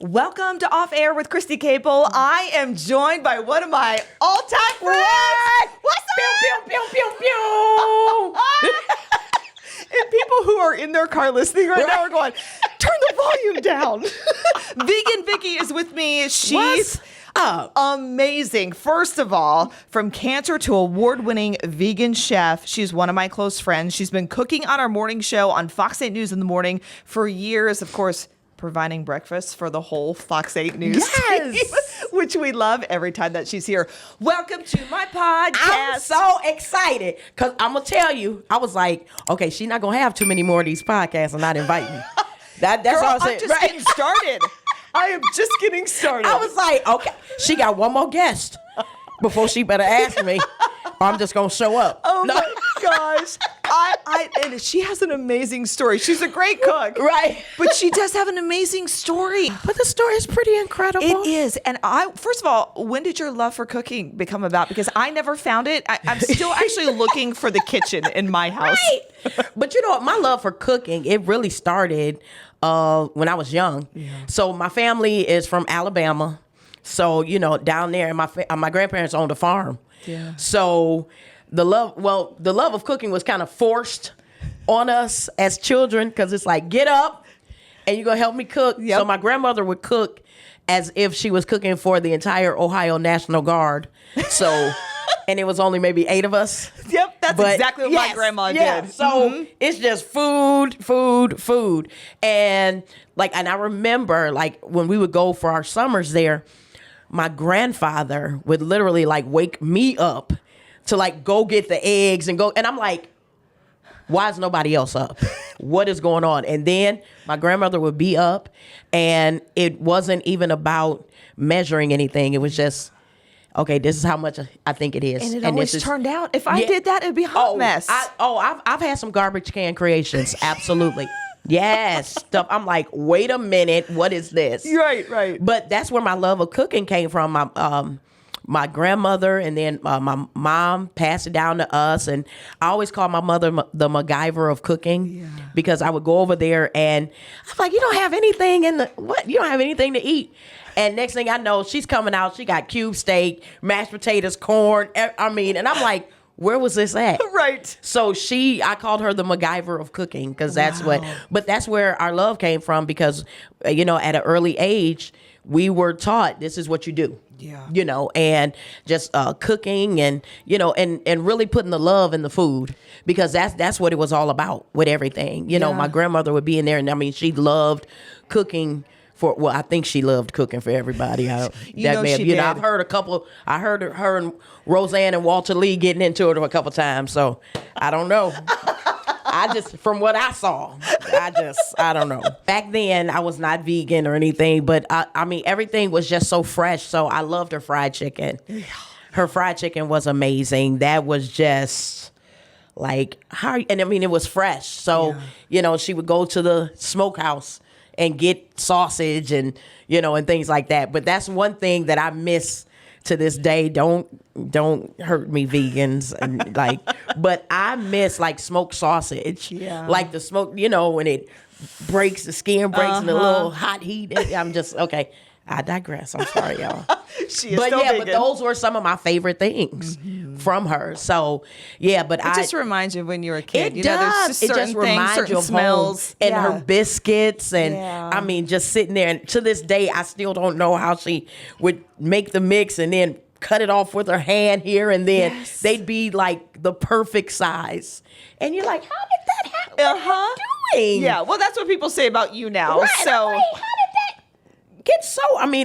Welcome to Off Air with Christy Capel. I am joined by one of my all-time friends. What's up? Pew, pew, pew, pew, pew. And people who are in their car listening right now are going, turn the volume down. Vegan Vicki is with me. She's amazing. First of all, from cancer to award-winning vegan chef, she's one of my close friends. She's been cooking on our morning show on Fox 8 News in the morning for years, of course, providing breakfast for the whole Fox 8 News team, which we love every time that she's here. Welcome to my podcast. I'm so excited because I'm going to tell you, I was like, okay, she's not going to have too many more of these podcasts and not invite me. That's Girl, all I'm just getting started. I am just getting started. I was like, okay, she got one more guest before she better ask me or I'm just going to show up. Oh my gosh. And she has an amazing story. She's a great cook. Right. But she does have an amazing story. But the story is pretty incredible. It is. And first of all, when did your love for cooking become about? Because I never found it. I'm still actually looking for the kitchen in my house. Right. But you know, my love for cooking, it really started when I was young. Yeah. So my family is from Alabama. So, you know, down there, my grandparents owned a farm. Yeah. So the love of cooking was kind of forced on us as children because it's like, get up and you're going to help me cook. Yep. So my grandmother would cook as if she was cooking for the entire Ohio National Guard. So, and it was only maybe 8 of us. Yep, that's exactly what my grandma did. So it's just food. And I remember like when we would go for our summers there, my grandfather would literally like wake me up to like go get the eggs and go. And I'm like, why is nobody else up? What is going on? And then my grandmother would be up and it wasn't even about measuring anything. It was just, okay, this is how much I think it is. And it always turned out, if I did that, it'd be a hot mess. I've had some garbage can creations. Absolutely. Yes. Stuff. I'm like, wait a minute. What is this? Right. But that's where my love of cooking came from. My grandmother and then my mom passed it down to us. And I always call my mother the MacGyver of cooking because I would go over there and I'm like, you don't have anything you don't have anything to eat. And next thing I know, she's coming out. She got cube steak, mashed potatoes, corn. And I'm like, where was this at? Right. So I called her the MacGyver of cooking because that's that's where our love came from because, you know, at an early age, we were taught this is what you do. Yeah. You know, and just cooking and, you know, and really putting the love in the food because that's what it was all about with everything. You know, my grandmother would be in there and I mean, she loved cooking. I think she loved cooking for everybody. I've heard I heard her and Roseanne and Walter Lee getting into it a couple times. So I don't know. From what I saw, I don't know. Back then I was not vegan or anything, but I mean, everything was just so fresh. So I loved her fried chicken. Her fried chicken was amazing. That was just like, it was fresh. So, you know, she would go to the smokehouse and get sausage and, you know, and things like that. But that's one thing that I miss to this day. Don't hurt me, vegans. And but I miss like smoked sausage. Yeah. Like the smoke, you know, when it breaks, the skin breaks in a little hot heat. I'm just, okay. I digress. I'm sorry, y'all. But those were some of my favorite things from her. So, but it just reminds you of when you were a kid. It does. It just reminds you of smells and her biscuits. And I mean, just sitting there. And to this day, I still don't know how she would make the mix and then cut it off with her hand here. And then they'd be like the perfect size. And you're like, how did that happen? What are you doing? Yeah, well, that's what people say about you now. Right, so. Like, get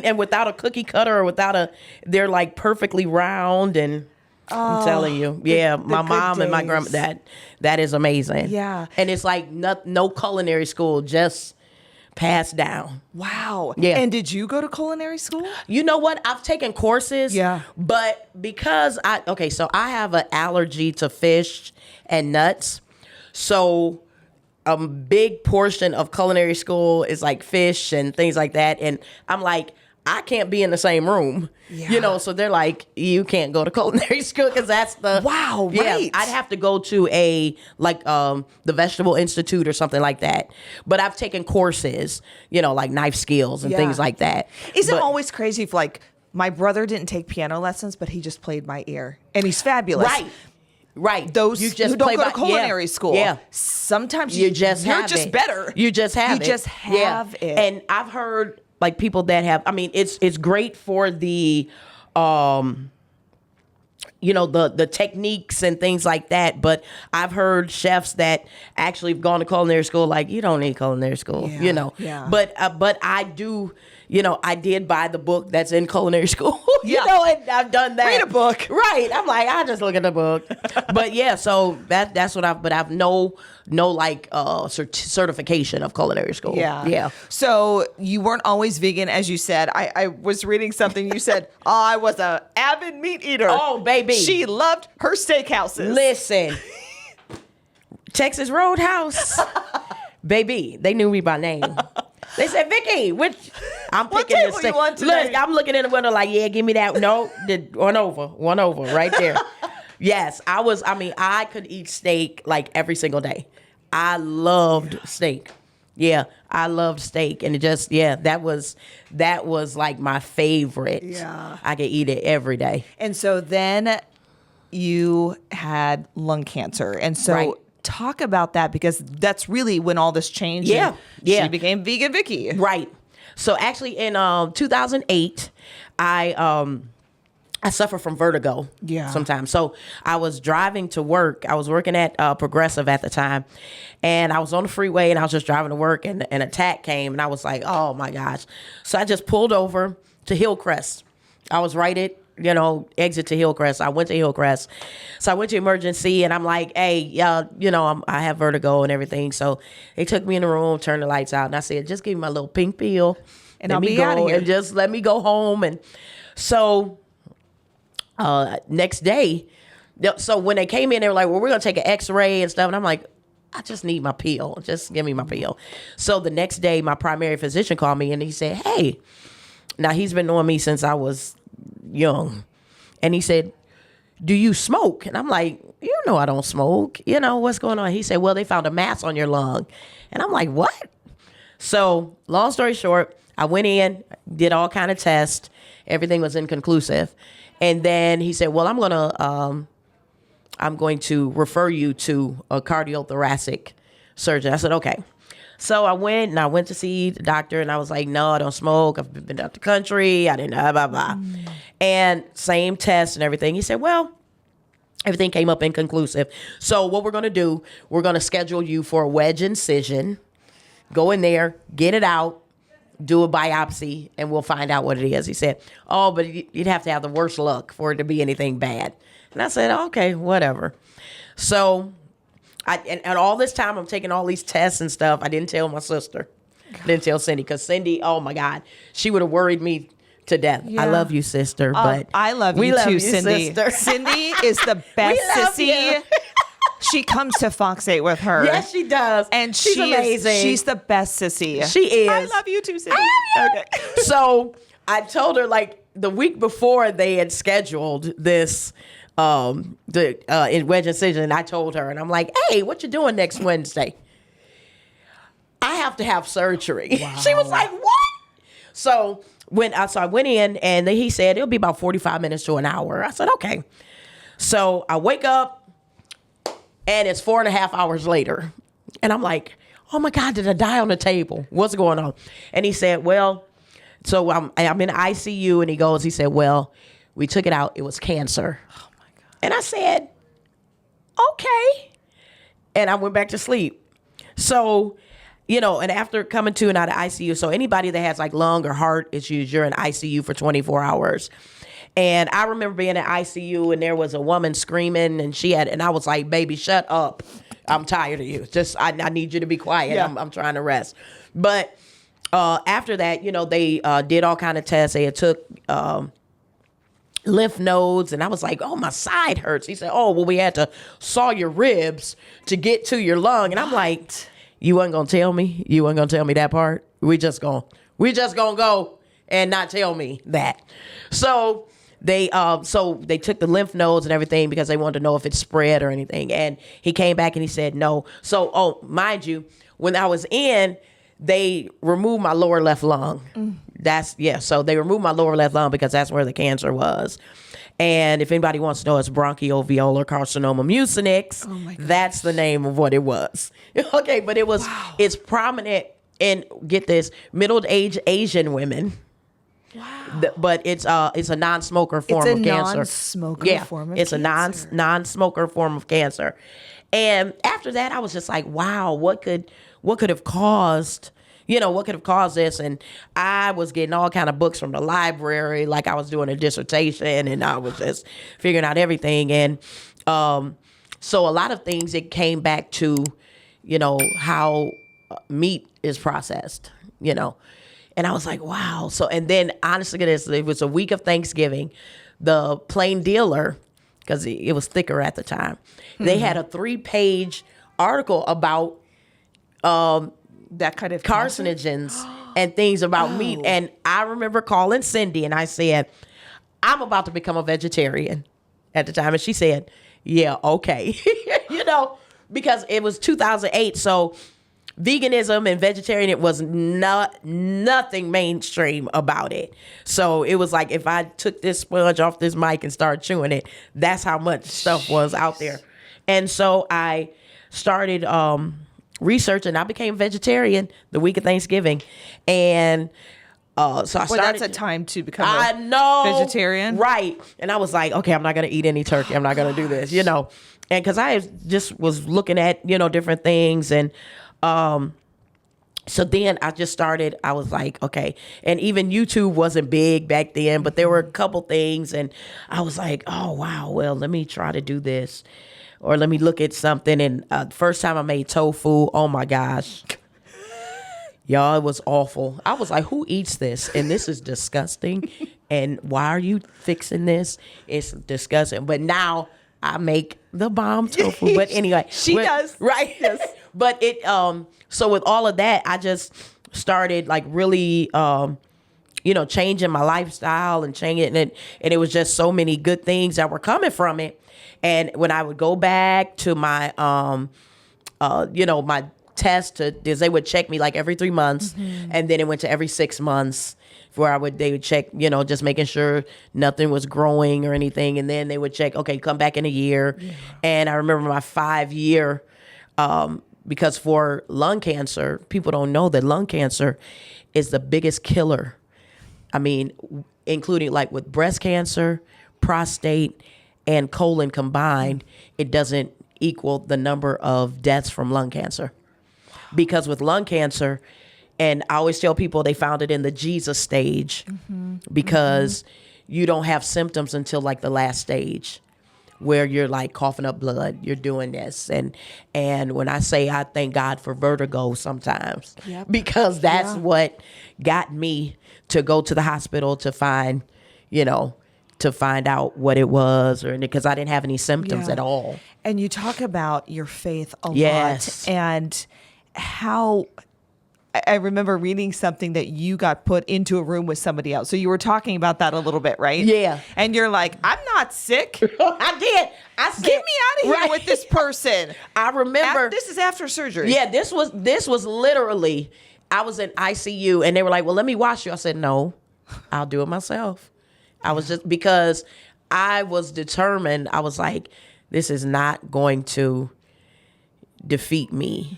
and without a cookie cutter or they're like perfectly round and I'm telling you, my mom and my grandma, that is amazing. Yeah. And it's like no culinary school, just passed down. Wow. Yeah. And did you go to culinary school? You know what? I've taken courses. Yeah. But because so I have an allergy to fish and nuts. So a big portion of culinary school is like fish and things like that. And I'm like, I can't be in the same room, so they're like, you can't go to culinary school because that's the right. I'd have to go to a the Vegetable Institute or something like that. But I've taken courses, like knife skills and things like that. Isn't it always crazy if my brother didn't take piano lessons, but he just played my ear, and he's fabulous. Right. Those who don't go to culinary school. Yeah. Sometimes you're just better. You just have it. And I've heard people that have, it's great for the, the techniques and things like that. But I've heard chefs that actually have gone to culinary school, you don't need culinary school, Yeah. But I do, I did buy the book that's in culinary school, and I've done that. Read a book. Right. I'm like, I just look at the book. But so that's what I've no certification of culinary school. Yeah. So you weren't always vegan, as you said. I was reading something. You said, I was a avid meat eater. Oh, baby. She loved her steakhouses. Listen, Texas Roadhouse, baby, they knew me by name. They said, Vicki, I'm picking this thing. Look, I'm looking in the window like, yeah, give me that. No, one over right there. Yes, I could eat steak every single day. I loved steak. Yeah, I loved steak. And it just, that was my favorite. Yeah. I could eat it every day. And so then you had lung cancer. And so talk about that, because that's really when all this changed. Yeah. She became Vegan Vicki. Right. So actually in 2008, I suffer from vertigo sometimes. So I was driving to work. I was working at Progressive at the time. And I was on the freeway and I was just driving to work, and an attack came, and I was like, oh my gosh. So I just pulled over to Hillcrest. I was right at, exit to Hillcrest. I went to Hillcrest. So I went to emergency, and I'm like, hey, I have vertigo and everything. So they took me in the room, turned the lights out, and I said, just give me my little pink pill. And I'll be out of here. And just let me go home. And so next day, so when they came in, they were like, well, we're going to take an x-ray and stuff. And I'm like, I just need my pill. Just give me my pill. So the next day, my primary physician called me, and he said, hey, now he's been knowing me since I was young. And he said, do you smoke? And I'm like, I don't smoke. What's going on? He said, well, they found a mass on your lung. And I'm like, what? So long story short, I went in, did all kind of tests. Everything was inconclusive. And then he said, well, I'm going to refer you to a cardiothoracic surgeon. I said, okay. So I went to see the doctor, and I was like, no, I don't smoke. I've been out the country. I didn't know, blah, blah. And same test and everything. He said, well, everything came up inconclusive. So what we're going to do, we're going to schedule you for a wedge incision. Go in there, get it out, do a biopsy, and we'll find out what it is. He said, oh, but you'd have to have the worst luck for it to be anything bad. And I said, okay, whatever. So and all this time, I'm taking all these tests and stuff. I didn't tell my sister. I didn't tell Cindy, because Cindy, oh my God, she would have worried me to death. Yeah. I love you, sister, but I love you too, Cindy. Sister. Cindy is the best sissy. She comes to Fox 8 with her. Yes, she does. And she's amazing. She's the best sissy. She is. I love you too, Cindy. Okay. So I told her the week before they had scheduled this wedge incision, and I told her, and I'm like, hey, what you doing next Wednesday? I have to have surgery. Wow. She was like, what? So I went in, and he said it'll be about 45 minutes to an hour. I said, okay. So I wake up, and it's 4.5 hours later. And I'm like, oh my God, did I die on the table? What's going on? And he said, well, so I'm in ICU, and he said, well, we took it out. It was cancer. Oh my God. And I said, okay. And I went back to sleep. So, and after coming to and out of ICU, so anybody that has lung or heart issues, you're in ICU for 24 hours. And I remember being in ICU, and there was a woman screaming, and I was like, baby, shut up. I'm tired of you. Just, I need you to be quiet. Yeah. I'm trying to rest. But after that, they did all kind of tests. They took lymph nodes, and I was like, oh, my side hurts. He said, oh, well, we had to saw your ribs to get to your lung. And I'm like, you wasn't going to tell me? You wasn't going to tell me that part? We just going to go and not tell me that. So they took the lymph nodes and everything because they wanted to know if it spread or anything. And he came back and he said no. So, mind you, when I was in, they removed my lower left lung. So they removed my lower left lung because that's where the cancer was. And if anybody wants to know, it's bronchioloalveolar carcinoma mucinous. Oh my gosh. That's the name of what it was. Okay, but it's prominent in, get this, middle-aged Asian women. Wow. But it's a non-smoker form of cancer. It's a non-smoker form of cancer. It's a non-smoker form of cancer. And after that, I was just like, wow, what could have caused this? And I was getting all kind of books from the library, like I was doing a dissertation, and I was just figuring out everything. And so a lot of things, it came back to, how meat is processed, And I was like, wow. So, and then honestly, it was a week of Thanksgiving. The Plain Dealer, because it was thicker at the time, they had a 3-page article about that kind of carcinogens and things about meat. And I remember calling Cindy and I said, I'm about to become a vegetarian at the time. And she said, yeah, okay. Because it was 2008. So veganism and vegetarian, it was nothing mainstream about it. So it was like if I took this sponge off this mic and started chewing it, that's how much stuff was out there. And so I started researching. I became vegetarian the week of Thanksgiving. And so I started. That's a time to become a vegetarian. Right. And I was like, okay, I'm not going to eat any turkey. I'm not going to do this, And because I just was looking at, different things. And so then I just started, I was like, okay. And even YouTube wasn't big back then, but there were a couple things. And I was like, oh, wow, well, let me try to do this. Or let me look at something. And first time I made tofu, oh my gosh. Y'all, it was awful. I was like, who eats this? And this is disgusting. And why are you fixing this? It's disgusting. But now I make the bomb tofu. But anyway. She does. Right. Yes. But it, so with all of that, I just started like really, changing my lifestyle and changing it. And it was just so many good things that were coming from it. And when I would go back to my, my test, they would check me like every 3 months. And then it went to every 6 months where they would check, just making sure nothing was growing or anything. And then they would check, okay, come back in a year. Yeah. And I remember my 5-year, because for lung cancer, people don't know that lung cancer is the biggest killer. I mean, including like with breast cancer, prostate, and colon combined, it doesn't equal the number of deaths from lung cancer. Because with lung cancer, and I always tell people they found it in the Jesus stage because you don't have symptoms until like the last stage where you're like coughing up blood, you're doing this. And when I say I thank God for vertigo sometimes, because that's what got me to go to the hospital to find, to find out what it was, or because I didn't have any symptoms at all. And you talk about your faith a lot, and how I remember reading something that you got put into a room with somebody else. So you were talking about that a little bit, right? Yeah. And you're like, I'm not sick. I did. I said, get me out of here with this person. I remember. This is after surgery. Yeah, this was literally, I was in ICU and they were like, well, let me wash you. I said, no, I'll do it myself. I was just, because I was determined. I was like, this is not going to defeat me,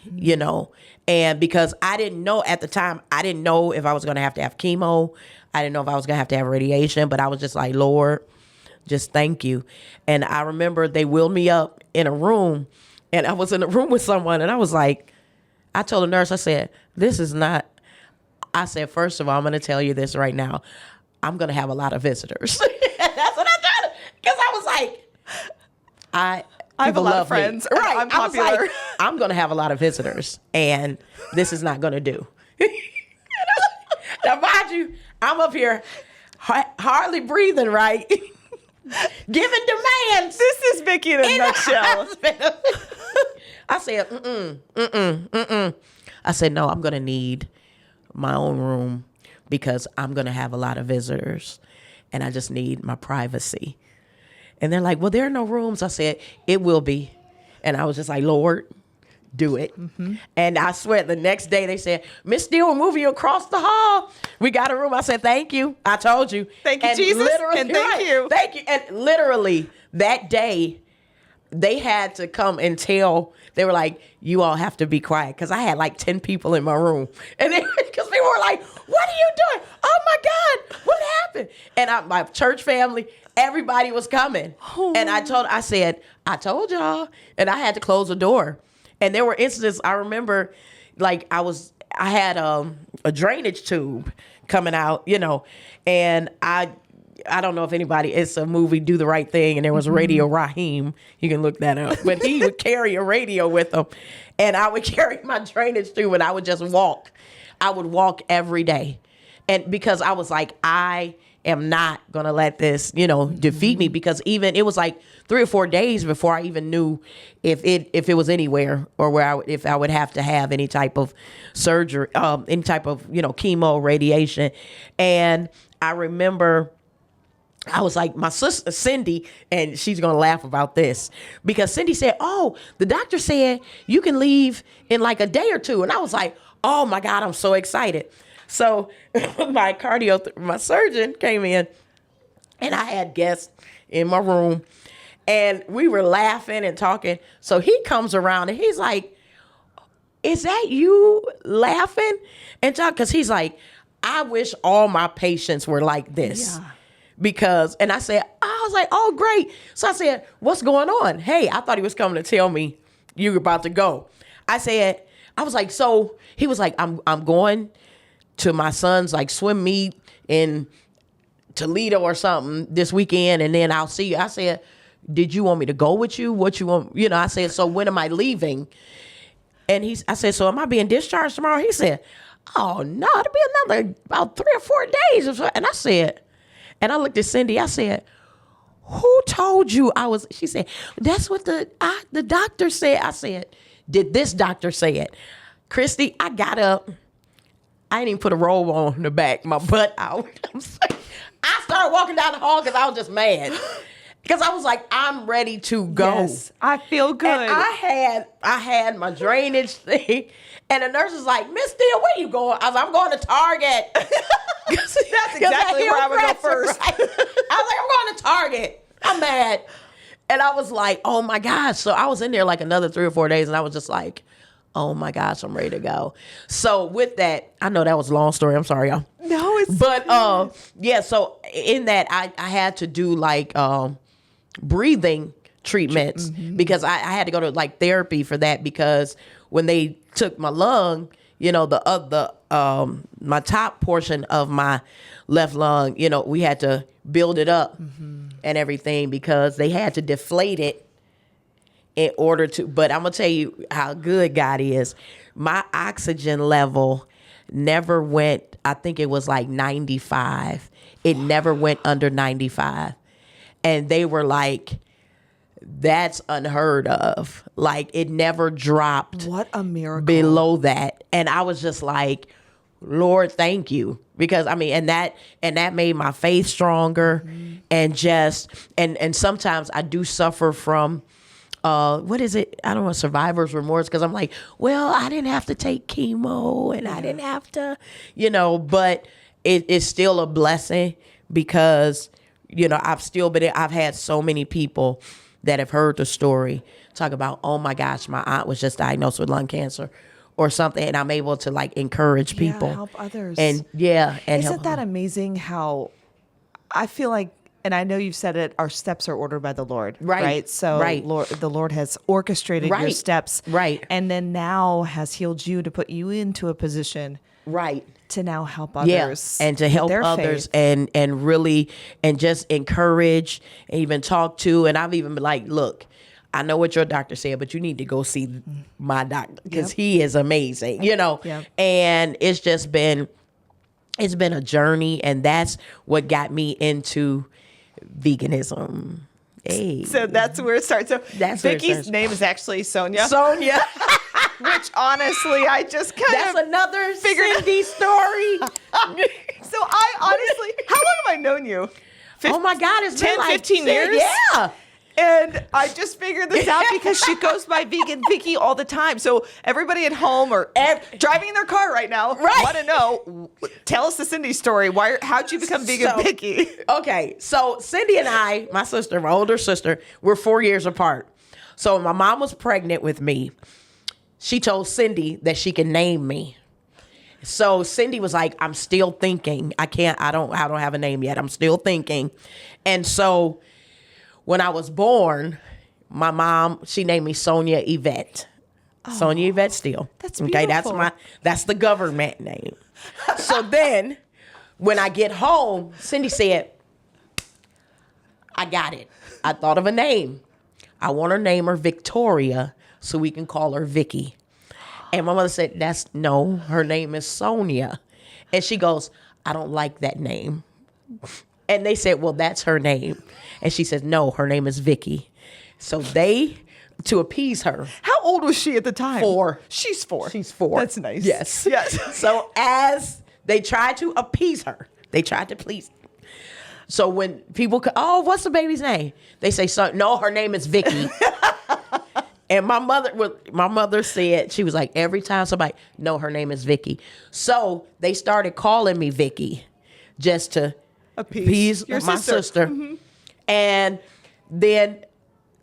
and because I didn't know at the time, I didn't know if I was going to have chemo. I didn't know if I was going to have radiation, but I was just like, Lord, just thank you. And I remember they wheeled me up in a room, and I was in a room with someone, and I was like, I told the nurse, I said, this is not, I said, first of all, I'm going to tell you this right now. I'm going to have a lot of visitors. That's what I told her. Because I was like, I have a lot of friends. Right. I'm popular. I was like, I'm going to have a lot of visitors, and this is not going to do. Now, mind you, I'm up here hardly breathing right, giving demands. This is Vicki in a nutshell. I said, I said, no, I'm going to need my own room, because I'm going to have a lot of visitors and I just need my privacy. And they're like, well, there are no rooms. I said, it will be. And I was just like, Lord, do it. Mm-hmm. And I swear the next day they said, Miss Steele, we're moving you across the hall. We got a room. I said, thank you. I told you. Thank you, and Jesus. And thank you. Thank you. And literally that day, they had to come and tell, they were like, you all have to be quiet. Because I had like 10 people in my room. And because people were like, what are you doing? Oh my God, what happened? And my church family, everybody was coming. Oh. And I said, I told y'all. And I had to close the door. And there were instances, I remember, like I had a drainage tube coming out, and I don't know if anybody, it's a movie, Do the Right Thing, and there was Radio Raheem. You can look that up. But he would carry a radio with him, and I would carry my drainage tube, and I would just walk. I would walk every day. And because I was like, I am not going to let this, defeat me, because even it was like 3 or 4 days before I even knew if it was anywhere or if I would have to have any type of surgery, any type of, chemo, radiation. And I remember I was like, my sister, Cindy, and she's going to laugh about this, because Cindy said, oh, the doctor said you can leave in like a day or two. And I was like, oh my God, I'm so excited. So my surgeon came in, and I had guests in my room, and we were laughing and talking. So he comes around and he's like, is that you laughing and talking? Because he's like, I wish all my patients were like this. Yeah. Because, and I was like, oh, great. So I said, what's going on? Hey, I thought he was coming to tell me you were about to go. I was like, so he was like, I'm going to my son's like swim meet in Toledo or something this weekend, and then I'll see you. I said, did you want me to go with you? What you want? I said, so when am I leaving? And I said, so am I being discharged tomorrow? He said, oh no, it'll be another about 3 or 4 days or so. And I said, and I looked at Cindy, I said, who told you I was? She said, that's what the doctor said. I said, did this doctor say it? Christy, I got up. I didn't even put a robe on the back, my butt out. I started walking down the hall because I was just mad. Because I was like, I'm ready to go. Yes, I feel good. And I had my drainage thing. And the nurse was like, Miss Steele, where you going? I was like, I'm going to Target. That's exactly where I would go first. Right? I was like, I'm going to Target. I'm mad. And I was like, oh my gosh. So I was in there like another 3 or 4 days, and I was just like, oh my gosh, I'm ready to go. So with that, I know that was a long story. I'm sorry, y'all. No, it's But yeah, so in that I had to do like breathing treatments, because I had to go to like therapy for that, because when they took my lung, my top portion of my left lung, we had to build it up and everything, because they had to deflate it in order to, but I'm going to tell you how good God is. My oxygen level never went, I think it was like 95. It never went under 95. And they were like, that's unheard of. Like, it never dropped. What a miracle. Below that. And I was just like, Lord, thank you. Because and that made my faith stronger. And sometimes I do suffer from, what is it? I don't know, survivor's remorse, because I'm like, well, I didn't have to take chemo, and I didn't have to, but it's still a blessing, because, I've had so many people that have heard the story talk about, oh my gosh, my aunt was just diagnosed with lung cancer or something, and I'm able to like encourage people. Help others. And isn't that amazing how I feel like, and I know you've said it, our steps are ordered by the Lord, right? So the Lord has orchestrated your steps, right? And then now has healed you to put you into a position, right, to now help others, and to help others, and really, and just encourage, and even talk to. And I've even been like, look, I know what your doctor said, but you need to go see my doctor, because he is amazing, And it's just been a journey, and that's what got me into veganism. Hey. So that's where it starts. So Vicki's name is actually Sonia. Sonia. Which honestly, I just kind of another Cindy story. So I honestly, how long have I known you? Oh my God, it's 10, been like 15 years? Yeah. And I just figured this out because she goes by Vegan Vicki all the time. So everybody at home or driving in their car right now want to know, tell us the Cindy story. How'd you become Vegan Vicki? Okay, so Cindy and I, my sister, my older sister, we're 4 years apart. So when my mom was pregnant with me, she told Cindy that she can name me. So Cindy was like, I'm still thinking. I don't have a name yet. I'm still thinking. And so when I was born, my mom, she named me Sonia Yvette. Sonia Yvette Steele. That's beautiful. Okay, that's the government name. So then when I get home, Cindy said, I got it. I thought of a name. I want to name her Victoria so we can call her Vicki. And my mother said, no, her name is Sonia. And she goes, I don't like that name. And they said, well, that's her name. And she says, no, her name is Vicki. So to appease her. How old was she at the time? 4. She's 4. She's 4. That's nice. Yes. Yes. So as they tried to appease her, they tried to please her. So when people, what's the baby's name? They say, no, her name is Vicki. And my mother said, she was like, every time somebody, no, her name is Vicki. So they started calling me Vicki just to appease my sister. Mm-hmm. And then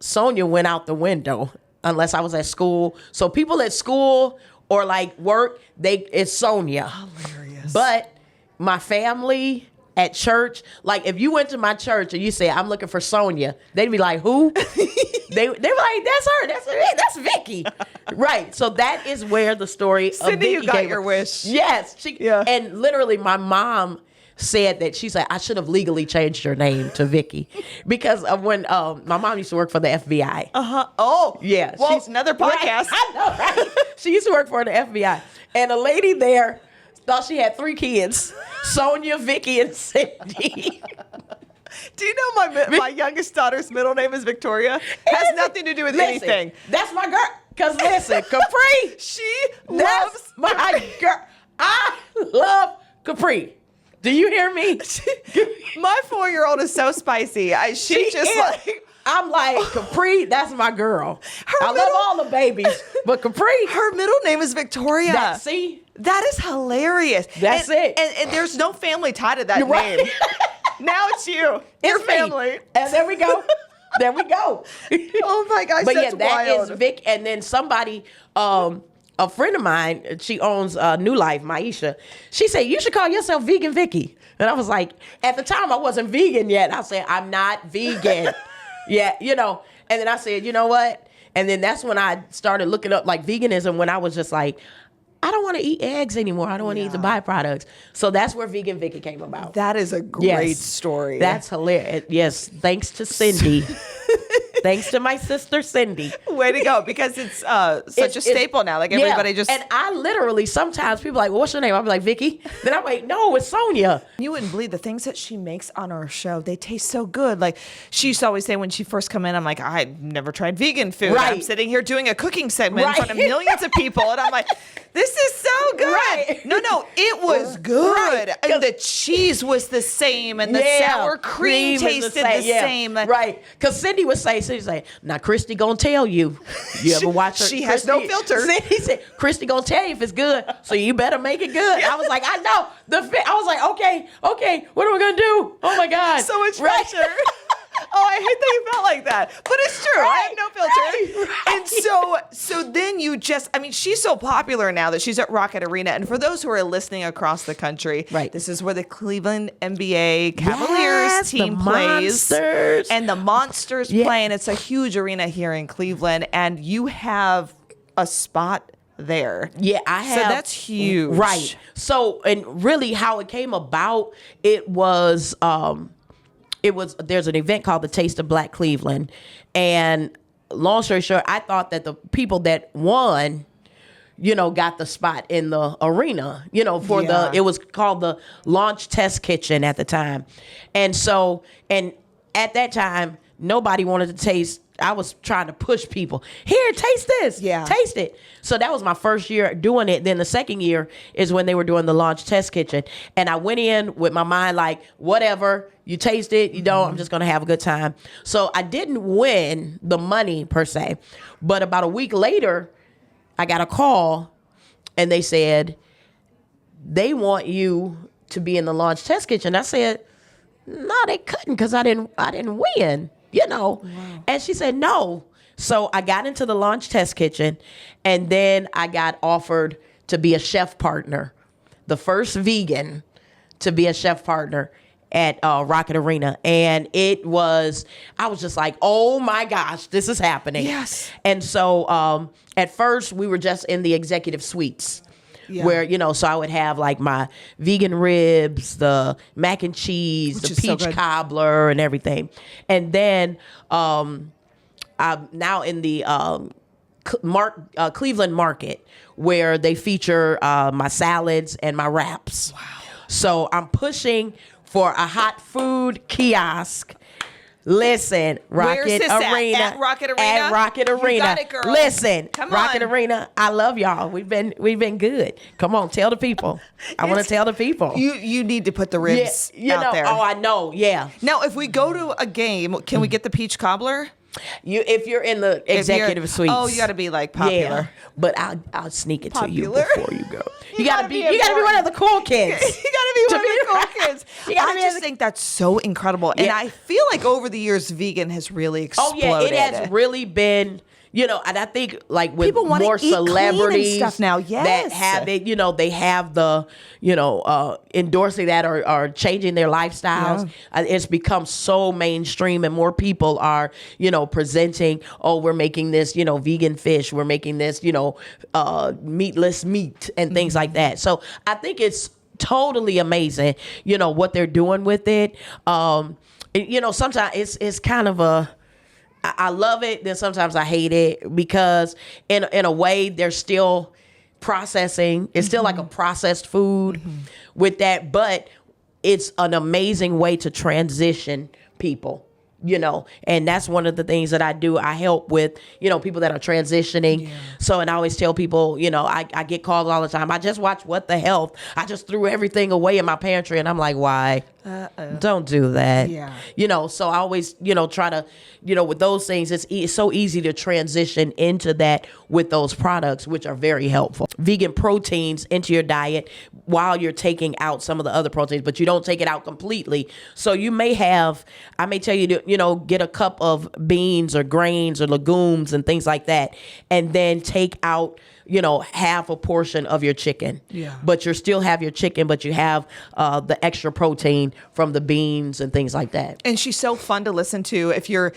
Sonia went out the window unless I was at school. So people at school or like work, it's Sonia. Hilarious. But my family at church, like if you went to my church and you say, I'm looking for Sonia, they'd be like, who? They were like, that's her. That's Vicki. Right. So that is where the story Cindy, of Vicki you got your wish. Yes. And literally my mom said that she's like, I should have legally changed your name to Vicki because of when my mom used to work for the FBI. Oh, yeah. Well, she's another podcast. Right, I know, right? She used to work for the FBI, and a lady there thought she had 3 kids: Sonia, Vicki, and Cindy. Do you know my youngest daughter's middle name is Victoria? Has nothing to do with anything. That's my girl. Cause listen, Capri. Loves my girl. I love Capri. Do you hear me? My 4-year-old is so spicy. I'm like, Capri, that's my girl. I love all the babies, but Capri. Her middle name is Victoria. That is hilarious. That's it. And there's no family tie to that name. Now it's you. It's family. And there we go. There we go. Oh my gosh, but that's that wild. is Vic. And then somebody, a friend of mine, she owns New Life, Maisha. She said, you should call yourself Vegan Vicki. And I was like, at the time I wasn't vegan yet. I said, I'm not vegan. Yeah, And then I said, you know what? And then that's when I started looking up like veganism when I was just like, I don't want to eat eggs anymore. I don't want to eat the byproducts. So that's where Vegan Vicki came about. That is a great story. That's hilarious. Yes, thanks to Cindy. Thanks to my sister Cindy. Way to go, because it's such a staple now. Like everybody just... And I literally, sometimes people are like, well, what's your name? I'll be like, Vicki. Then I'm like, no, it's Sonia. You wouldn't believe the things that she makes on our show. They taste so good. Like she used to always say when she first come in, I'm like, I've never tried vegan food. Right. I'm sitting here doing a cooking segment in front of millions of people. And I'm like, this is so good. Right. No, it was good. Right. And the cheese was the same. And the sour cream tasted the same. Right. Because Cindy would say, now Christy gonna tell you. You ever watch her? She has no filter. Cindy said, Christy gonna tell you if it's good, so you better make it good. I was like, I know. I was like, okay, what are we gonna do? Oh my God. So much pressure. Oh, I hate that you felt like that. But it's true. I have no filter. Right. And so then you she's so popular now that she's at Rocket Arena. And for those who are listening across the country, this is where the Cleveland NBA Cavaliers team plays. Monsters. And the Monsters play. And it's a huge arena here in Cleveland. And you have a spot there. Yeah, I have. So that's huge. Right. So, and really how it came about, there's an event called the Taste of Black Cleveland. And long story short, I thought that the people that won, got the spot in the arena, it was called the Launch Test Kitchen at the time. And at that time, nobody wanted to taste I was trying to push people. Here, taste this. Yeah. Taste it. So that was my first year doing it. Then the second year is when they were doing the launch test kitchen. And I went in with my mind like, whatever, you taste it, you don't, I'm just going to have a good time. So I didn't win the money per se. But about a week later, I got a call and they said, they want you to be in the launch test kitchen. I said, no, they couldn't because I didn't win, Wow. And she said, no. So I got into the launch test kitchen and then I got offered to be a chef partner, the first vegan to be a chef partner at Rocket Arena. And I was just like, oh my gosh, this is happening. Yes. And so at first we were just in the executive suites. Yeah. Where, so I would have like my vegan ribs, the mac and cheese, the peach cobbler and everything. And then I'm now in the Cleveland market where they feature my salads and my wraps. Wow. So I'm pushing for a hot food kiosk. Listen, Rocket Arena. At Rocket Arena? At Rocket Arena. You got it, girl. Listen, Come Rocket on. Arena. I love y'all. We've been good. Come on, tell the people. I want to tell the people. You need to put the ribs out there. Oh, I know. Yeah. Now, if we go to a game, can we get the peach cobbler? If you're in the executive suites. Oh, you got to be like popular. Yeah, but I'll sneak it Popular. to you before you go. You gotta be one of the cool kids. You gotta be one of the cool kids. I just think that's so incredible, and I feel like over the years, vegan has really exploded. Oh yeah, it has really been. And I think like with people more celebrities stuff now, that have it, they have the, endorsing that or changing their lifestyles. Yeah. It's become so mainstream and more people are, presenting, oh, we're making this, vegan fish. We're making this, meatless meat and things like that. So I think it's totally amazing, what they're doing with it. Sometimes it's kind of I love it, then sometimes I hate it because in a way they're still processing. It's still like a processed food with that, but it's an amazing way to transition people. And that's one of the things that I do. I help with, people that are transitioning. Yeah. So, and I always tell people, I get calls all the time. I just watch What the Health. I just threw everything away in my pantry and I'm like, why? Don't do that. Yeah. So I always, try to, with those things, it's so easy to transition into that with those products, which are very helpful. Vegan proteins into your diet while you're taking out some of the other proteins, but you don't take it out completely. So you may have, I may tell you to, get a cup of beans or grains or legumes and things like that, and then take out, half a portion of your chicken. Yeah. But you still have your chicken, but you have the extra protein from the beans and things like that. And she's so fun to listen to. If you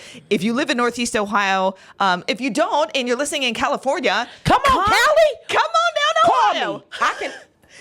live in Northeast Ohio, if you don't and you're listening in California, come on, Cali, come on down to Ohio.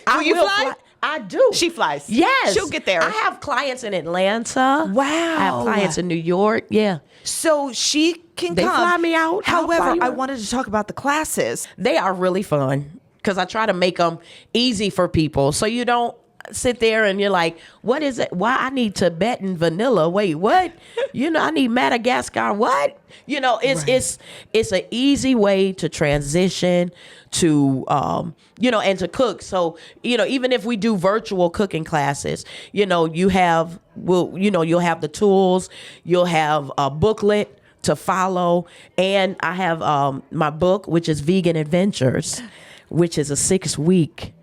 Will you fly? I do. She flies. Yes. She'll get there. I have clients in Atlanta. Wow. I have clients in New York. Yeah. So she can come. They fly me out. However, I wanted to talk about the classes. They are really fun because I try to make them easy for people. So you don't sit there and you're like, what is it? Why I need Tibetan vanilla? Wait, what? I need Madagascar. What? It's an easy way to transition to, and to cook. So, even if we do virtual cooking classes, you'll have the tools, you'll have a booklet to follow. And I have my book, which is Vegan Adventures, which is a 6-week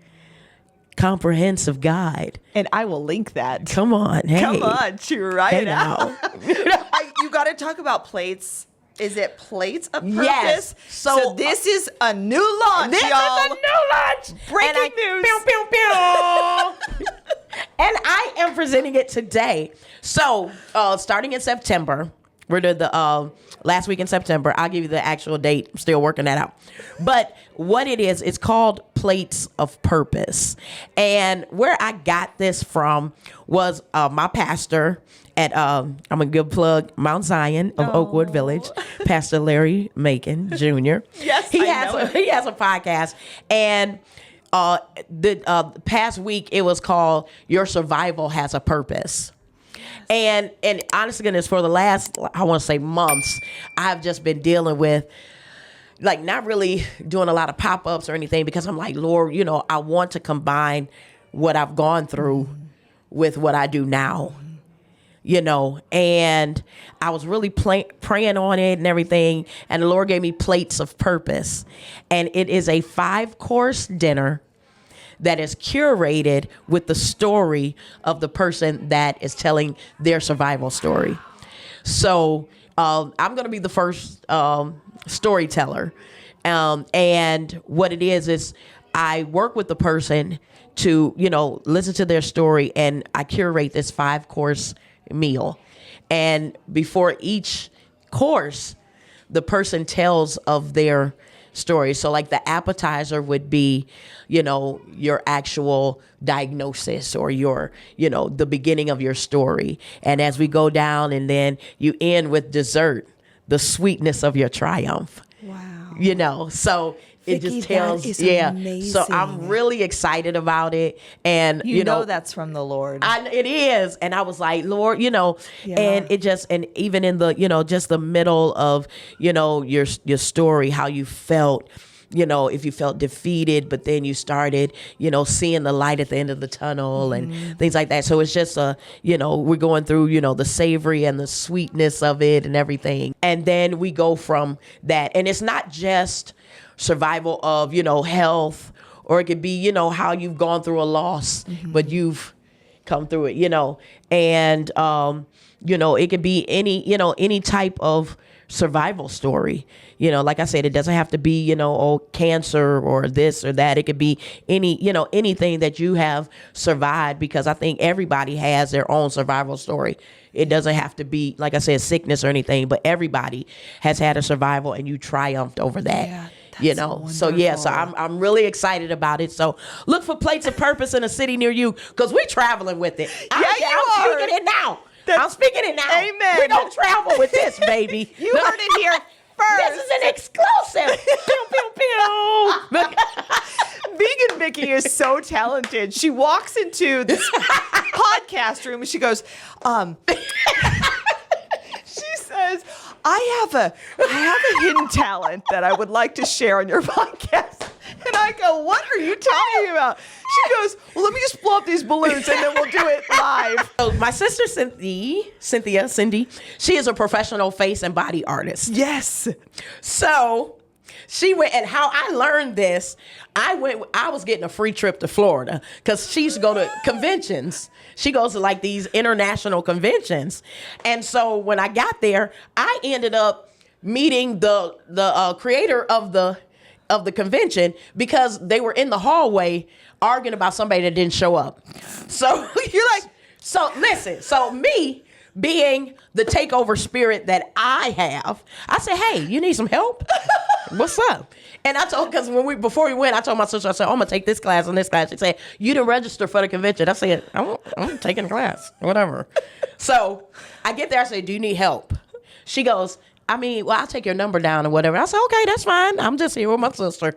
comprehensive guide. And I will link that. Come on. Hey. Come on. Try it out. You got to talk about plates. Is it plates of purpose? Yes. So this is a new launch, this y'all. This is a new launch. Breaking news. Pew, pew, pew. And I am presenting it today. So starting in September, we're doing the last week in September. I'll give you the actual date. I'm still working that out. But what it is, it's called Plates of Purpose. And where I got this from was my pastor at, I'm going to give a plug, Mount Zion of Oakwood Village, Pastor Larry Macon Jr. Yes, he has a podcast. And the past week, it was called Your Survival Has a Purpose. And honestly, goodness, for the last, I want to say months, I've just been dealing with like not really doing a lot of pop-ups or anything because I'm like, Lord, I want to combine what I've gone through with what I do now. And I was really praying on it and everything. And the Lord gave me plates of purpose. And it is a 5-course dinner that is curated with the story of the person that is telling their survival story. So I'm going to be the first storyteller. And what it is I work with the person to, listen to their story, and I curate this 5-course meal. And before each course, the person tells of their story. So like the appetizer would be, your actual diagnosis or your, the beginning of your story. And as we go down, and then you end with dessert, the sweetness of your triumph. Wow. So it Vicki, just tells, that is amazing. So I'm really excited about it. And you know that's from the Lord. It is. And I was like, Lord, and it just, and even in the, just the middle of, your story, how you felt, if you felt defeated, but then you started, seeing the light at the end of the tunnel and things like that. So it's just we're going through, the savory and the sweetness of it and everything. And then we go from that. And it's not just survival of, health, or it could be, how you've gone through a loss, but you've come through it, and, it could be any type of survival story. Like I said, it doesn't have to be, cancer or this or that. It could be anything that you have survived, because I think everybody has their own survival story. It doesn't have to be, like I said, sickness or anything, but everybody has had a survival and you triumphed over that. Yeah. So so I'm really excited about it. So look for Plates of Purpose in a city near you, because we're traveling with it. I'm speaking it now. I'm speaking it now. Amen. We don't travel with this, baby. You heard it here first. This is an exclusive. Pew, pew, pew. Vegan Vicki is so talented. She walks into this podcast room and she goes, she says, I have a hidden talent that I would like to share on your podcast. And I go, what are you talking about? She goes, well, let me just blow up these balloons and then we'll do it live. So my sister, Cindy, she is a professional face and body artist. Yes. So she went, and how I learned this, I was getting a free trip to Florida because she used to go to conventions. She goes to like these international conventions. And so when I got there, I ended up meeting the creator of the convention, because they were in the hallway arguing about somebody that didn't show up. So you're like, so listen, so me being the takeover spirit that I have, I said, hey, you need some help? What's up? And I told, because before we went, I told my sister, I said, I'm gonna take this class and this class. She said, you didn't register for the convention. I said, I'm taking a class, whatever. So I get there, I say, do you need help? She goes, I'll take your number down or whatever. I said, okay, that's fine. I'm just here with my sister.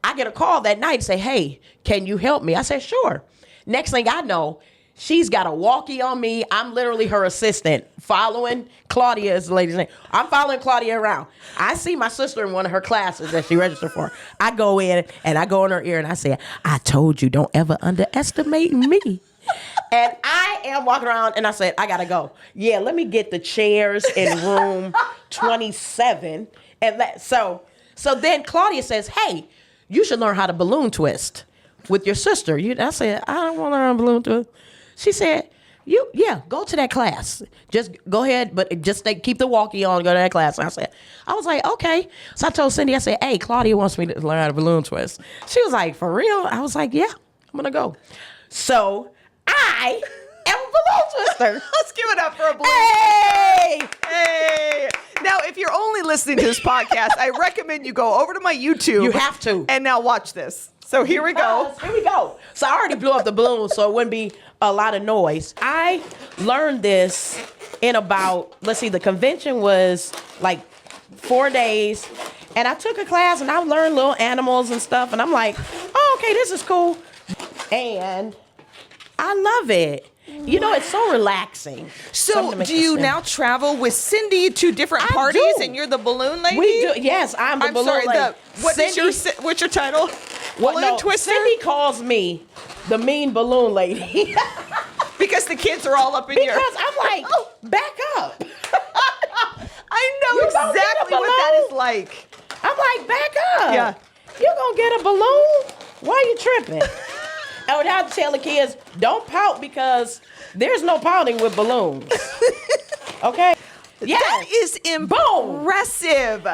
I get a call that night and say, hey, can you help me? I said, sure. Next thing I know, she's got a walkie on me. I'm literally her assistant, following Claudia is the lady's name. I'm following Claudia around. I see my sister in one of her classes that she registered for. I go in and I go in her ear and I say, I told you, don't ever underestimate me. And I am walking around and I said, I gotta go. Yeah, let me get the chairs in room 27. And so then Claudia says, hey, you should learn how to balloon twist with your sister. I said, I don't want to learn balloon twist. She said, go to that class. Just go ahead, but just keep the walkie on, go to that class. And I was like, okay. So I told Cindy, I said, hey, Claudia wants me to learn how to balloon twist. She was like, for real? I was like, yeah, I'm gonna go. So I am a balloon twister. Let's give it up for a balloon. Hey! Hey! Now, if you're only listening to this podcast, I recommend you go over to my YouTube. You have to. And now watch this. So here we go. Here we go. So I already blew up the balloon, so it wouldn't be a lot of noise. I learned this in about, the convention was like 4 days. And I took a class and I learned little animals and stuff. And I'm like, oh, okay, this is cool. And I love it. it's so relaxing. So do you now travel with Cindy to different parties and you're the balloon lady? We do. Yes, I'm the balloon lady. What's your title? Balloon twister? Cindy calls me the mean balloon lady. Because the kids are all up in your... Because I'm like, back up. I know exactly what that is like. I'm like, back up. Yeah. You gonna get a balloon? Why you tripping? I would have to tell the kids, don't pout because there's no pouting with balloons. Okay? Yes. That is impressive.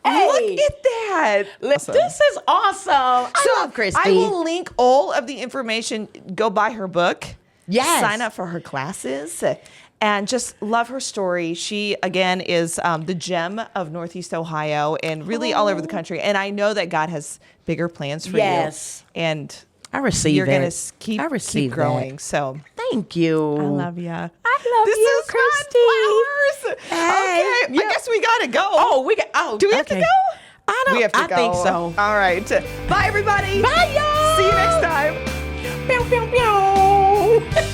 Hey. Look at that. Awesome. This is awesome. I love Christy. I will link all of the information. Go buy her book. Yes. Sign up for her classes. And just love her story. She, again, is the gem of Northeast Ohio and really all over the country. And I know that God has bigger plans for you. Yes. And I receive you're it. going to keep growing. So thank you. I love you. I love you, Christy. Flowers. Okay. I guess we got to go. Do we have to go? We have to go. I think so. All right. Bye, everybody. Bye, y'all. See you next time. Pew, pew, pew.